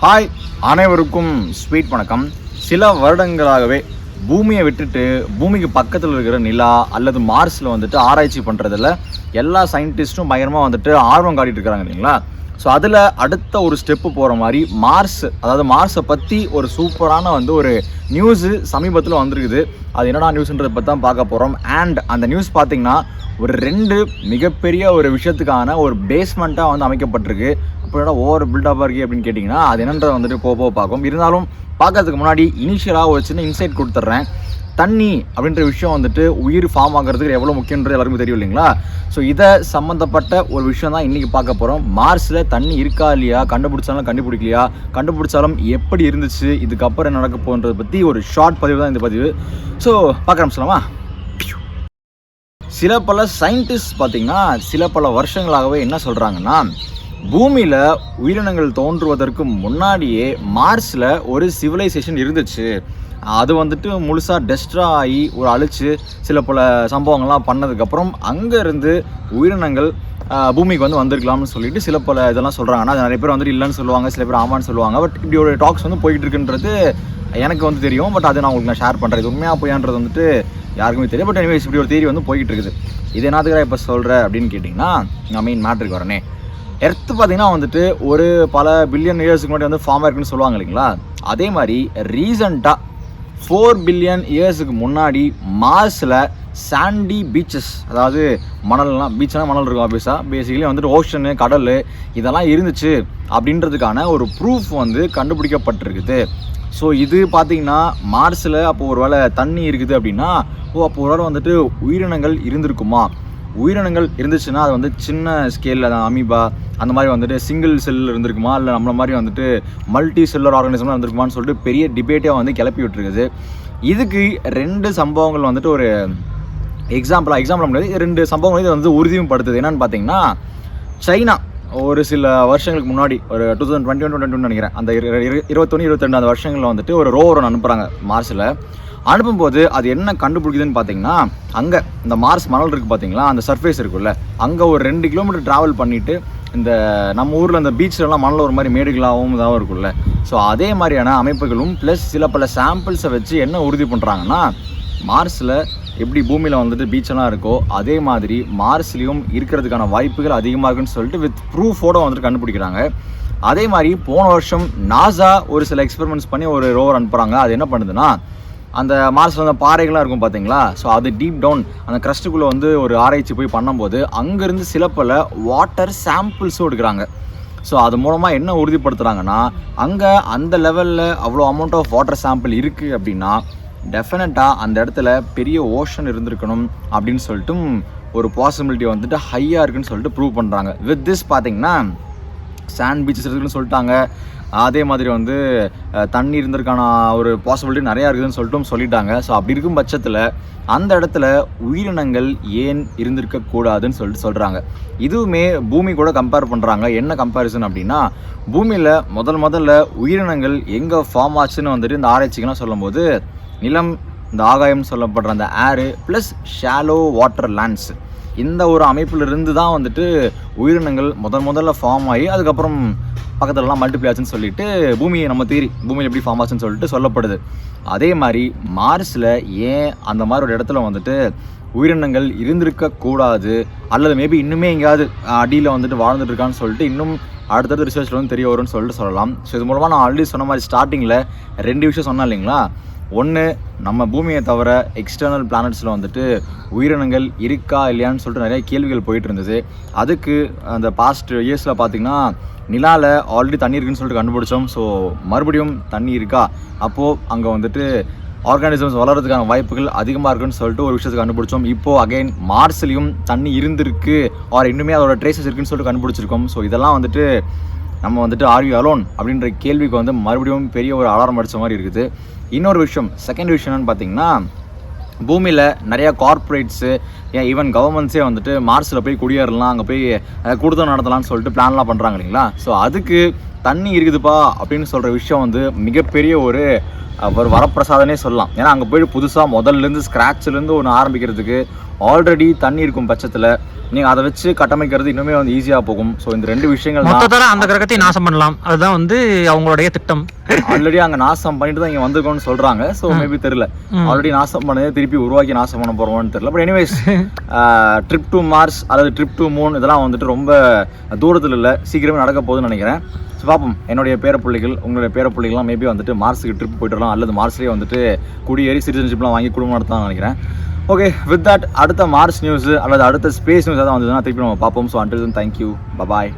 Hi, அனைவருக்கும் sweet வணக்கம். சில வருடங்களாகவே பூமியை விட்டுட்டு பூமிக்கு பக்கத்தில் இருக்கிற நிலா அல்லது மார்ஸில் வந்துட்டு ஆராய்ச்சி பண்ணுறதில் எல்லா சயின்டிஸ்ட்டும் பயங்கரமாக வந்துட்டு ஆர்வம் காட்டிட்டு இருக்கிறாங்க இல்லைங்களா. ஸோ அதில் அடுத்த ஒரு ஸ்டெப்பு போகிற மாதிரி மார்ஸை பற்றி ஒரு சூப்பரான ஒரு நியூஸு சமீபத்தில் வந்திருக்குது. அது என்னடா நியூஸ்ன்றதை பற்றி தான் பார்க்க போகிறோம். அண்ட் அந்த நியூஸ் பார்த்திங்கன்னா ஒரு 2 மிகப்பெரிய ஒரு விஷயத்துக்கான ஒரு பேஸ்மெண்ட்டாக அமைக்கப்பட்டிருக்கு. அப்போ ஓவர் பில்டப்பாக இருக்குது அப்படின்னு கேட்டிங்கன்னா அது என்னன்றதை வந்துட்டு போக பார்க்கும். இருந்தாலும் பார்க்கறதுக்கு முன்னாடி இனிஷியலாக ஒரு சின்ன இன்சைட் கொடுத்துட்றேன். தண்ணி அப்படின்ற விஷயம் வந்துட்டு உயிர் ஃபார்ம் ஆகிறதுக்கு எவ்வளோ முக்கியன்றது எல்லாருக்கும் தெரியும் இல்லைங்களா. ஸோ இதை சம்மந்தப்பட்ட ஒரு விஷயம் தான் இன்றைக்கி பார்க்க போகிறோம். மார்ஸில் தண்ணி இருக்கா இல்லையா, கண்டுபிடிச்சாலும் கண்டுபிடிக்கலையா, கண்டுபிடிச்சாலும் எப்படி இருந்துச்சு, இதுக்கப்புறம் என்ன நடக்க போகிறதை பற்றி ஒரு ஷார்ட் பதிவு தான் இந்த பதிவு. ஸோ பார்க்க ஆரம்பிச்சலாமா. சில பல சயின்டிஸ்ட் பார்த்திங்கன்னா சில பல வருஷங்களாகவே என்ன சொல்கிறாங்கன்னா, பூமியில் உயிரினங்கள் தோன்றுவதற்கு முன்னாடியே மார்ஸில் ஒரு சிவிலைசேஷன் இருந்துச்சு. அது வந்துட்டு முழுசாக டெஸ்ட்ரா ஆகி ஒரு அழிச்சு சில பல சம்பவங்கள்லாம் பண்ணதுக்கப்புறம் அங்கேருந்து உயிரினங்கள் பூமிக்கு வந்திருக்கலாம்னு சொல்லிட்டு சில பல இதெல்லாம் சொல்கிறாங்க. ஆனால் நிறைய பேர் வந்துட்டு இல்லைன்னு சொல்லுவாங்க, சில பேர் ஆமான்னு சொல்லுவாங்க. பட் இப்படி ஒரு டாக்ஸ் போய்கிட்டு இருக்குன்றது எனக்கு தெரியும். பட் அது நான் உங்களுக்கு நான் ஷேர் பண்ணுறேன். இது உண்மையாக போயான்றது வந்துட்டு யாருக்குமே தெரியும். பட் எனிவேஸ் இப்படி ஒரு தியரி போய்கிட்டு இருக்குது. இது என்னதுக்காக இப்போ சொல்கிறேன் அப்படின்னு கேட்டிங்கன்னா, நான் மெயின் மேட்ருக்கு வரேனே. எர்த்து பார்த்திங்கன்னா வந்துட்டு ஒரு பல பில்லியன் இயர்ஸுக்கு முன்னாடி ஃபார்ம் ஆயிருக்குன்னு சொல்லுவாங்க இல்லைங்களா. அதே மாதிரி ரீசண்டாக 4 பில்லியன் இயர்ஸுக்கு முன்னாடி மார்ஸில் சாண்டி பீச்சஸ், அதாவது மணல்லாம், பீச்னால் மணல் இருக்கும் ஆஃபீஸாக, பேசிக்கலி வந்துட்டு ஓஷனு, கடல் இதெல்லாம் இருந்துச்சு அப்படின்றதுக்கான ஒரு ப்ரூஃப் கண்டுபிடிக்கப்பட்டிருக்குது. ஸோ இது பார்த்திங்கன்னா மார்ஸில் அப்போது ஒரு வேளை தண்ணி இருக்குது அப்படின்னா அப்போ ஒரு வேளை வந்துட்டு உயிரினங்கள் இருந்திருக்குமா. உயிரினங்கள் இருந்துச்சுன்னா அது சின்ன ஸ்கேலில் தான் அமீபா அந்த மாதிரி வந்துட்டு சிங்கிள் செல் இருந்திருக்குமா, இல்லை நம்மள மாதிரி மல்டி செல்லர் ஆர்கானிசம்லாம் இருந்திருக்குமான்னு சொல்லிட்டு பெரிய டிபேட்டே கிளப்பி விட்டுருக்குது. இதுக்கு 2 சம்பவங்கள் ஒரு எக்ஸாம்பிள் முடியாது, 2 சம்பவங்கள் இது உறுதியும் படுத்துது. என்னன்னு பார்த்தீங்கன்னா, சைனா ஒரு சில வருஷங்களுக்கு முன்னாடி ஒரு 2021 நினைக்கிறேன், அந்த 21-22 அந்த வருஷங்களில் ஒரு ரோவர் ஒன்று அனுப்புகிறாங்க மார்ஸில். அனுப்பும்போது அது என்ன கண்டுபிடிக்குதுன்னு பார்த்தீங்கன்னா, அங்கே இந்த மார்ஸ் மணல் இருக்குது பார்த்தீங்களா, அந்த சர்ஃபேஸ் இருக்குல்ல, அங்கே ஒரு 2 கிலோமீட்டர் ட்ராவல் பண்ணிவிட்டு இந்த நம்ம ஊரில் இந்த பீச்சிலலாம் மணல் ஒரு மாதிரி மேடுகளாகவும் இதாகவும் இருக்குல்ல. ஸோ அதே மாதிரியான அமைப்புகளும் ப்ளஸ் சில பல சாம்பிள்ஸை வச்சு என்ன உறுதி பண்ணுறாங்கன்னா, மார்ஸில் எப்படி பூமியில் பீச்செல்லாம் இருக்கோ அதே மாதிரி மார்ஸ்லேயும் இருக்கிறதுக்கான வாய்ப்புகள் அதிகமாக இருக்குன்னு சொல்லிட்டு வித் ப்ரூஃபோடு கண்டுபிடிக்கிறாங்க. அதே மாதிரி போன வருஷம் நாசா ஒரு சில எக்ஸ்பெரிமெண்ட்ஸ் பண்ணி ஒரு ரோவர் அனுப்புகிறாங்க. அது என்ன பண்ணுதுன்னா, அந்த மார்ஸில் பாறைகள்லாம் இருக்கும் பார்த்தீங்களா, ஸோ அது டீப் டவுன் அந்த க்ரஸ்ட்டுக்குள்ளே ஒரு ஆராய்ச்சி போய் பண்ணும்போது அங்கேருந்து சில பல வாட்டர் சாம்பிள்ஸும் எடுக்கிறாங்க. ஸோ அது மூலமாக என்ன உறுதிப்படுத்துகிறாங்கன்னா, அங்கே அந்த லெவலில் அவ்வளோ அமௌண்ட் ஆஃப் வாட்டர் சாம்பிள் இருக்குது அப்படின்னா டெஃபினட்டாக அந்த இடத்துல பெரிய ஓஷன் இருந்திருக்கணும் அப்படின்னு சொல்லிட்டு ஒரு பாசிபிலிட்டி ஹையாக இருக்குன்னு சொல்லிட்டு ப்ரூவ் பண்ணுறாங்க. வித் திஸ் பார்த்திங்கன்னா சாண்ட் பீச்சஸ் இருக்குன்னு சொல்லிட்டாங்க. அதே மாதிரி தண்ணி இருந்திருக்கான ஒரு பாசிபிலிட்டி நிறையா இருக்குதுன்னு சொல்லிட்டாங்க. ஸோ அப்படி இருக்கும் பட்சத்தில் அந்த இடத்துல உயிரினங்கள் ஏன் இருந்திருக்கக்கூடாதுன்னு சொல்கிறாங்க. இதுவுமே பூமி கூட கம்பேர் பண்ணுறாங்க. என்ன கம்பேரிசன் அப்படின்னா, பூமியில் முதல்ல உயிரினங்கள் எங்கே ஃபார்ம் ஆச்சுன்னு இந்த ஆராய்ச்சிக்கெல்லாம் சொல்லும்போது நிலம், இந்த ஆகாயம் சொல்லப்படுற அந்த ஏரு ப்ளஸ் ஷாலோ வாட்டர் லேண்ட்ஸ், இந்த ஒரு அமைப்பிலிருந்து தான் உயிரினங்கள் முதல்ல ஃபார்ம் ஆகி அதுக்கப்புறம் பக்கத்துலலாம் மல்டிப்ளை ஆச்சுன்னு சொல்லிட்டு பூமியை நம்ம பூமியில் எப்படி ஃபார்ம் ஆச்சுன்னு சொல்லிட்டு சொல்லப்படுது. அதே மாதிரி மார்ஸில் ஏன் அந்த மாதிரி ஒரு இடத்துல உயிரினங்கள் இருந்திருக்கக்கூடாது, அல்லது மேபி இன்னுமே எங்கேயாவது அடியில் வாழ்ந்துட்டு இருக்கான்னு சொல்லிட்டு இன்னும் அடுத்தடுத்த ரிசர்ச்சில் தெரிய வரும்னு சொல்லிட்டு சொல்லலாம். ஸோ இது மூலமாக நான் ஆல்ரெடி சொன்ன மாதிரி ஸ்டார்டிங்கில் 2 விஷயம் சொன்னேன் இல்லைங்களா. ஒன்று, நம்ம பூமியை தவிர எக்ஸ்டர்னல் பிளானட்ஸில் உயிரினங்கள் இருக்கா இல்லையான்னு சொல்லிட்டு நிறைய கேள்விகள் போயிட்டு இருந்தது. அதுக்கு அந்த பாஸ்ட் இயர்ஸில் பார்த்திங்கன்னா நிலாவில் ஆல்ரெடி தண்ணி இருக்குன்னு சொல்லிட்டு கண்டுபிடிச்சோம். ஸோ மறுபடியும் தண்ணி இருக்கா, அப்போது அங்கே ஆர்கானிசம்ஸ் வளர்கிறதுக்கான வாய்ப்புகள் அதிகமாக இருக்குன்னு சொல்லிட்டு ஒரு விஷயத்தை கண்டுபிடிச்சோம். இப்போது அகைன் மார்ஸ்லேயும் தண்ணி இருந்திருக்கு ஆர் இன்னுமே அதோட ட்ரேசஸ் இருக்குன்னு சொல்லிட்டு கண்டுபிடிச்சிருக்கோம். ஸோ இதெல்லாம் நம்ம ஆர் யூ அலோன் அப்படின்ற கேள்விக்கு மறுபடியும் பெரிய ஒரு அலாரம் அடித்த மாதிரி இருக்குது. இன்னொரு விஷயம், செகண்ட் விஷயம் என்னன்னு பார்த்தீங்கன்னா, பூமியில் நிறையா கார்ப்பரேட்ஸு ஏன் ஈவன் கவர்மெண்ட்ஸே மார்ஸில் போய் குடியேறலாம், அங்கே போய் கூடுதல் நடத்தலாம்னு சொல்லிட்டு பிளான்லாம் பண்ணுறாங்க இல்லைங்களா. ஸோ அதுக்கு தண்ணி இருக்குதுப்பா அப்படின்னு சொல்கிற விஷயம் மிகப்பெரிய ஒரு ஒரு வரப்பிரசாதனே சொல்லலாம். ஏன்னா அங்கே போய்ட்டு புதுசாக முதல்லேருந்து ஸ்க்ராட்ச்லேருந்து ஒன்று ஆரம்பிக்கிறதுக்கு ஆல்ரெடி தண்ணி இருக்கும் பட்சத்தில் நீங்கள் அதை வச்சு கட்டமைக்கிறது இன்னுமே வந்து ஈஸியாக போகும். ஸோ இந்த 2 விஷயங்கள் மொத்தத்தில் அந்த கிரகத்தை நாசம் பண்ணலாம், அதுதான் வந்து அவங்களுடைய திட்டம். ஆல்ரெடி அங்கே நாசம் பண்ணிட்டு தான் இங்கே வந்திருக்கோம்னு சொல்கிறாங்க. ஸோ மேபி தெரியல, ஆல்ரெடி நாசம் பண்ணதே திருப்பி உருவாக்கி நாசம் பண்ண போகிறோம்னு தெரியல. But anyways, trip to Mars அல்லது ட்ரிப் டு மூன் இதெல்லாம் வந்துட்டு ரொம்ப தூரத்தில் இல்லை, சீக்கிரமே நடக்க போகுதுன்னு நினைக்கிறேன். ஸோ பார்ப்போம், என்னுடைய பேரப்பிள்ளைகள் உங்களுடைய பேரப்பிள்ளைகள்லாம் மேபி வந்துட்டு மார்ஸுக்கு ட்ரிப் போயிட்டு வரலாம், அல்லது மார்ஸ்லேயே வந்துட்டு குடியேறி சிட்டிசன்ஷிப்லாம் வாங்கி குடும்பம் நடத்தலாம்னு நினைக்கிறேன். ஓகே, வித் தட் அடுத்த மார்ஸ் நியூஸ் அல்லது அடுத்த ஸ்பேஸ் நியூஸ் தான் வந்ததுன்னா திருப்பி நம்ம பார்ப்போம். So until then, thank you, bye bye.